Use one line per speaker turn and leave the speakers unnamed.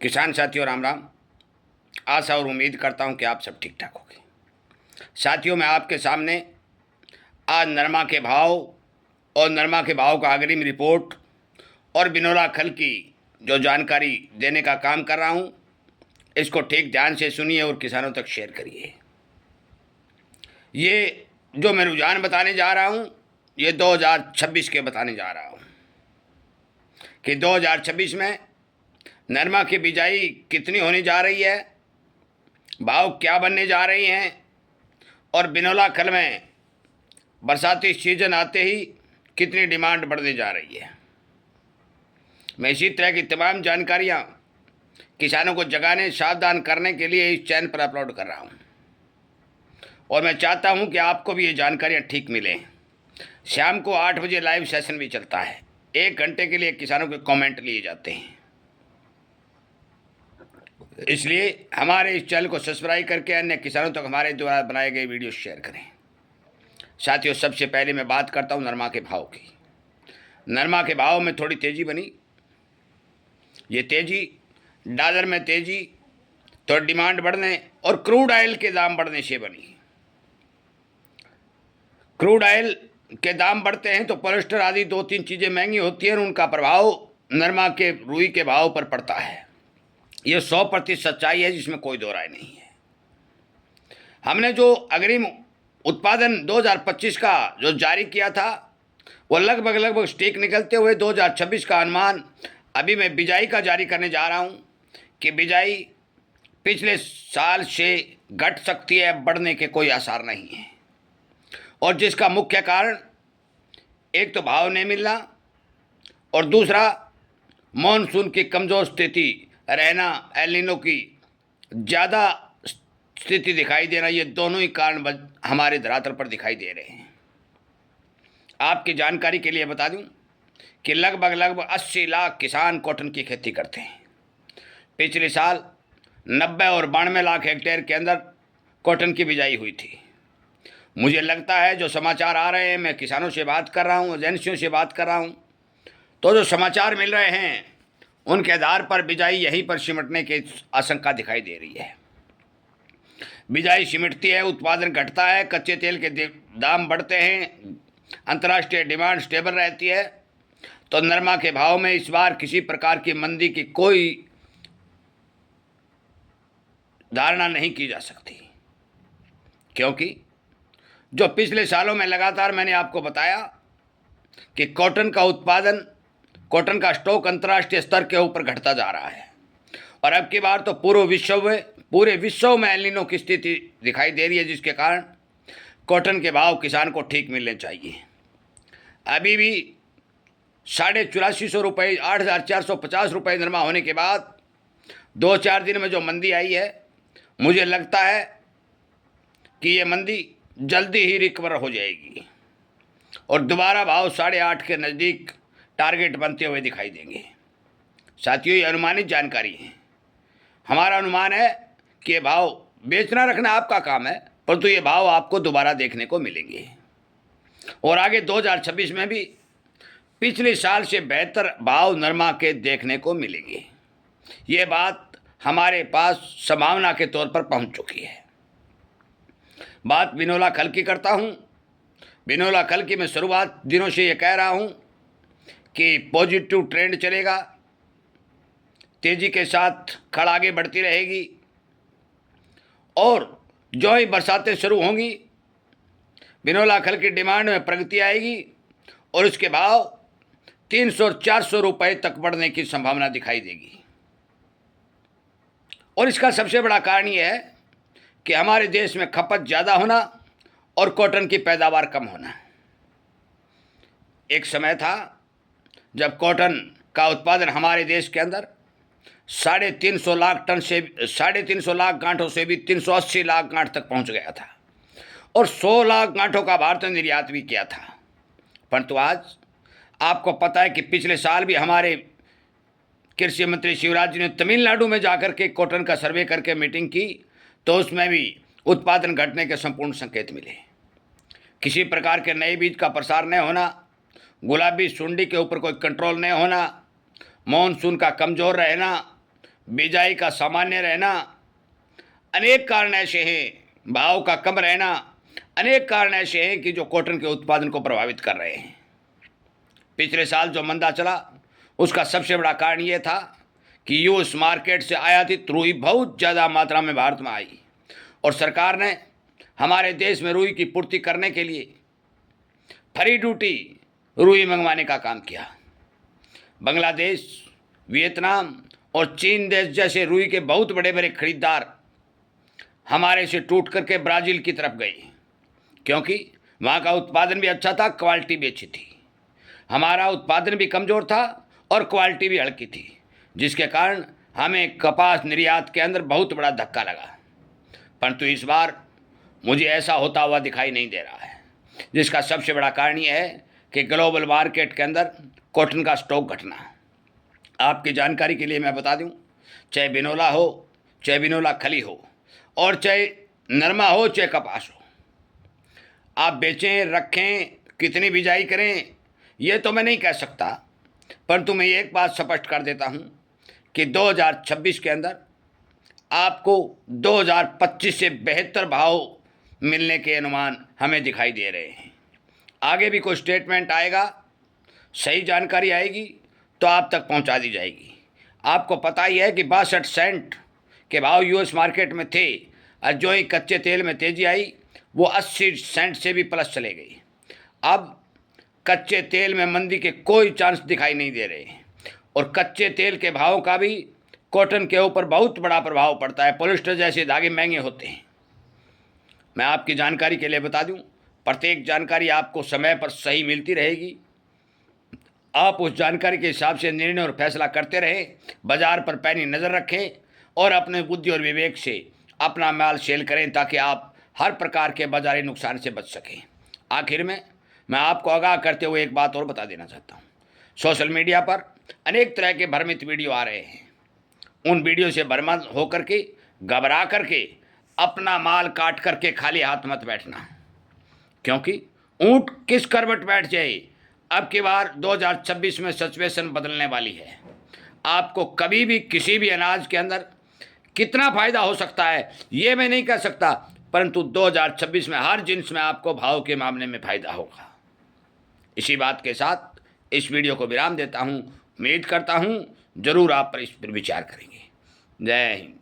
किसान साथियों राम राम। आशा और उम्मीद करता हूं कि आप सब ठीक ठाक होंगे। साथियों, मैं आपके सामने आज नरमा के भाव और नरमा के भाव का अग्रिम रिपोर्ट और बिनौला खल की जो जानकारी देने का काम कर रहा हूं, इसको ठीक ध्यान से सुनिए और किसानों तक शेयर करिए। ये जो मैं रुझान बताने जा रहा हूं, ये 2026 के बताने जा रहा हूं कि 2026 में नरमा की बिजाई कितनी होने जा रही है, भाव क्या बनने जा रही हैं और बिनौला खल में बरसाती सीजन आते ही कितनी डिमांड बढ़ने जा रही है। मैं इसी तरह की तमाम जानकारियां किसानों को जगाने सावधान करने के लिए इस चैनल पर अपलोड कर रहा हूं और मैं चाहता हूं कि आपको भी ये जानकारियां ठीक मिलें। शाम को 8 बजे लाइव सेशन भी चलता है। 1 घंटे के लिए किसानों के कमेंट लिए जाते हैं। इसलिए हमारे इस चैनल को सब्सक्राइब करके अन्य किसानों तक हमारे द्वारा बनाए गए वीडियो शेयर करें। साथियों, सबसे पहले मैं बात करता हूं नरमा के भाव की। नरमा के भाव में थोड़ी तेज़ी बनी। ये तेज़ी डॉलर में तेज़ी तो डिमांड बढ़ने और क्रूड ऑयल के दाम बढ़ने से बनी। क्रूड ऑयल के दाम बढ़ते हैं तो पॉलिस्टर आदि 2-3 चीज़ें महंगी होती हैं और उनका प्रभाव नरमा के रुई के भाव पर पड़ता है। ये 100% सच्चाई है, जिसमें कोई दो राय नहीं है। हमने जो अग्रिम उत्पादन 2025 का जो जारी किया था, वो लगभग स्टीक निकलते हुए 2026 का अनुमान अभी मैं बिजाई का जारी करने जा रहा हूँ कि बिजाई पिछले साल से घट सकती है, बढ़ने के कोई आसार नहीं है। और जिसका मुख्य कारण एक तो भाव नहीं मिलना और दूसरा मॉनसून की कमज़ोर स्थिति रहना, एल नीनो की ज़्यादा स्थिति दिखाई देना, ये दोनों ही कारण हमारे धरातल पर दिखाई दे रहे हैं। आपकी जानकारी के लिए बता दूं कि लगभग 80 लाख किसान कॉटन की खेती करते हैं। पिछले साल 90 और 92 लाख हेक्टेयर के अंदर कॉटन की बिजाई हुई थी। मुझे लगता है जो समाचार आ रहे हैं, मैं किसानों से बात कर रहा हूँ, एजेंसियों से बात कर रहा हूँ, तो जो समाचार मिल रहे हैं उनके आधार पर बिजाई यहीं पर सिमटने की आशंका दिखाई दे रही है। बिजाई सिमटती है, उत्पादन घटता है, कच्चे तेल के दाम बढ़ते हैं, अंतर्राष्ट्रीय डिमांड स्टेबल रहती है, तो नरमा के भाव में इस बार किसी प्रकार की मंदी की कोई धारणा नहीं की जा सकती। क्योंकि जो पिछले सालों में लगातार मैंने आपको बताया कि कॉटन का उत्पादन, कॉटन का स्टॉक अंतर्राष्ट्रीय स्तर के ऊपर घटता जा रहा है और अब की बार तो पूरे विश्व में एल नीनो की स्थिति दिखाई दे रही है, जिसके कारण कॉटन के भाव किसान को ठीक मिलने चाहिए। अभी भी 8450 रुपये, 8450 रुपये नरमा होने के बाद 2-4 दिन में जो मंदी आई है, मुझे लगता है कि ये मंदी जल्दी ही रिकवर हो जाएगी और दोबारा भाव 8.5 के नज़दीक टारगेट बनते हुए दिखाई देंगे। साथियों, ये अनुमानित जानकारी है। हमारा अनुमान है कि ये भाव बेचना रखना आपका काम है, परंतु ये भाव आपको दोबारा देखने को मिलेंगे और आगे 2026 में भी पिछले साल से बेहतर भाव नरमा के देखने को मिलेंगे। ये बात हमारे पास संभावना के तौर पर पहुंच चुकी है। बात बिनौला खल की करता हूं। बिनौला खल की मैं शुरुआत दिनों से ये कह रहा हूं कि पॉजिटिव ट्रेंड चलेगा, तेज़ी के साथ खल आगे बढ़ती रहेगी और जो ही बरसातें शुरू होंगी, बिनौला खल की डिमांड में प्रगति आएगी और उसके भाव 300-400 रुपये तक बढ़ने की संभावना दिखाई देगी। और इसका सबसे बड़ा कारण यह है कि हमारे देश में खपत ज़्यादा होना और कॉटन की पैदावार कम होना। एक समय था जब कॉटन का उत्पादन हमारे देश के अंदर 350 लाख टन से 350 लाख गांठों से भी 380 लाख गांठ तक पहुंच गया था और 100 लाख गांठों का भारत ने निर्यात भी किया था। परंतु आज आपको पता है कि पिछले साल भी हमारे कृषि मंत्री शिवराज जी ने तमिलनाडु में जाकर के कॉटन का सर्वे करके मीटिंग की, तो उसमें भी उत्पादन घटने के संपूर्ण संकेत मिले। किसी प्रकार के नए बीज का प्रसार नहीं होना, गुलाबी सुंडी के ऊपर कोई कंट्रोल नहीं होना, मॉनसून का कमज़ोर रहना, बिजाई का सामान्य रहना, अनेक कारण ऐसे हैं, भाव का कम रहना, अनेक कारण ऐसे हैं कि जो कॉटन के उत्पादन को प्रभावित कर रहे हैं। पिछले साल जो मंदा चला उसका सबसे बड़ा कारण ये था कि यूएस मार्केट से आयातित रुई बहुत ज़्यादा मात्रा में भारत में आई और सरकार ने हमारे देश में रुई की पूर्ति करने के लिए फ्री ड्यूटी रुई मंगवाने का काम किया। बांग्लादेश, वियतनाम और चीन देश जैसे रुई के बहुत बड़े बड़े खरीदार हमारे से टूट करके ब्राज़ील की तरफ गए, क्योंकि वहाँ का उत्पादन भी अच्छा था, क्वालिटी भी अच्छी थी। हमारा उत्पादन भी कमज़ोर था और क्वालिटी भी हल्की थी, जिसके कारण हमें कपास निर्यात के अंदर बहुत बड़ा धक्का लगा। परंतु इस बार मुझे ऐसा होता हुआ दिखाई नहीं दे रहा है, जिसका सबसे बड़ा कारण यह है कि ग्लोबल मार्केट के अंदर कॉटन का स्टॉक घटना। आपकी जानकारी के लिए मैं बता दूं, चाहे बिनोला हो, चाहे बिनोला खली हो, और चाहे नरमा हो, चाहे कपास हो, आप बेचें, रखें, कितनी बिजाई करें, ये तो मैं नहीं कह सकता, परंतु मैं एक बात स्पष्ट कर देता हूं कि 2026 के अंदर आपको 2025 से बेहतर भाव मिलने के अनुमान हमें दिखाई दे रहे हैं। आगे भी कोई स्टेटमेंट आएगा, सही जानकारी आएगी तो आप तक पहुंचा दी जाएगी। आपको पता ही है कि 62 सेंट के भाव यूएस मार्केट में थे और जो ही कच्चे तेल में तेज़ी आई वो 80 सेंट से भी प्लस चले गई। अब कच्चे तेल में मंदी के कोई चांस दिखाई नहीं दे रहे और कच्चे तेल के भावों का भी कॉटन के ऊपर बहुत बड़ा प्रभाव पड़ता है। पॉलिस्टर जैसे धागे महंगे होते हैं। मैं आपकी जानकारी के लिए बता दूं, प्रत्येक जानकारी आपको समय पर सही मिलती रहेगी। आप उस जानकारी के हिसाब से निर्णय और फैसला करते रहें, बाजार पर पैनी नज़र रखें और अपने बुद्धि और विवेक से अपना माल सेल करें, ताकि आप हर प्रकार के बाजारी नुकसान से बच सकें। आखिर में मैं आपको आगाह करते हुए एक बात और बता देना चाहता हूँ। सोशल मीडिया पर अनेक तरह के भ्रमित वीडियो आ रहे हैं। उन वीडियो से भ्रमित होकर के, घबरा करके अपना माल काट करके खाली हाथ मत बैठना, क्योंकि ऊँट किस करवट बैठ जाए, अब की बार 2026 में सिचुएशन बदलने वाली है। आपको कभी भी किसी भी अनाज के अंदर कितना फ़ायदा हो सकता है ये मैं नहीं कह सकता, परंतु 2026 में हर जिन्स में आपको भाव के मामले में फ़ायदा होगा। इसी बात के साथ इस वीडियो को विराम देता हूँ। उम्मीद करता हूँ ज़रूर आप पर इस पर विचार करेंगे। जय हिंद।